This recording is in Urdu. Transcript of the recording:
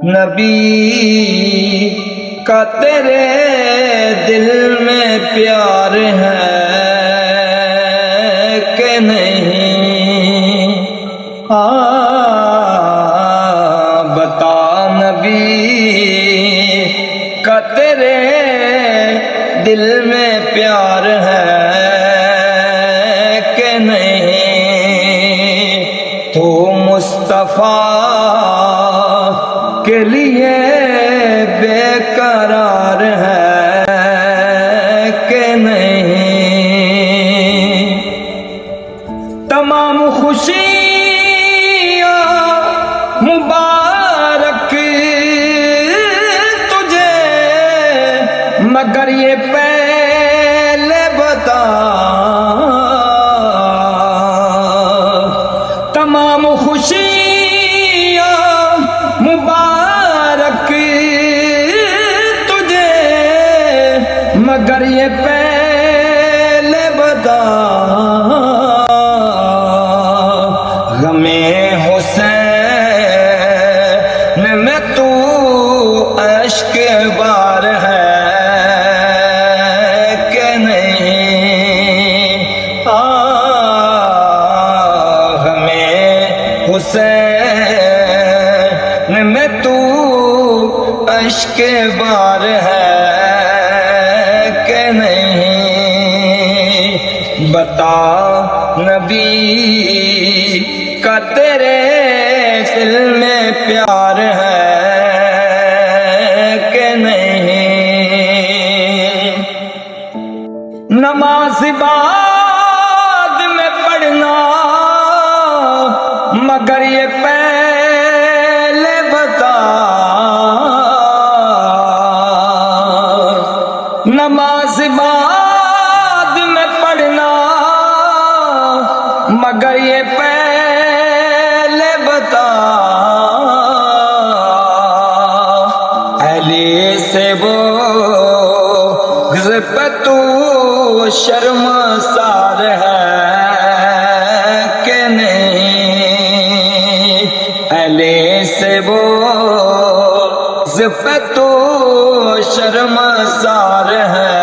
نبی کا تیرے دل میں پیار ہے کہ نہیں؟ بتا نبی کا تیرے دل میں پیار ہے کہ نہیں؟ تو مصطفیٰ کے لیے بے قرار ہے کہ نہیں؟ تمام خوشیاں مبارک تجھے، مگر یہ پہلے بتا، تمام خوشیاں مبارک تجھے، مگر یہ پہلے بتا، غم حسین میں تو اشک بار ہے کہ نہیں؟ غم حسین میں تو اشک بار ہے کہ نہیں؟ بتا نبی کا تیرے دل میں پیار ہے کہ نہیں؟ نماز بعد میں پڑھنا، مگر یہ پہلے بتا، نماز بعد میں پڑھنا، مگر یہ پہلے بتا، اہلی سے بغض پہ تو شرمسار ہے کہ نہیں؟ اہلی سے بغض پہ تو شرمسار ہے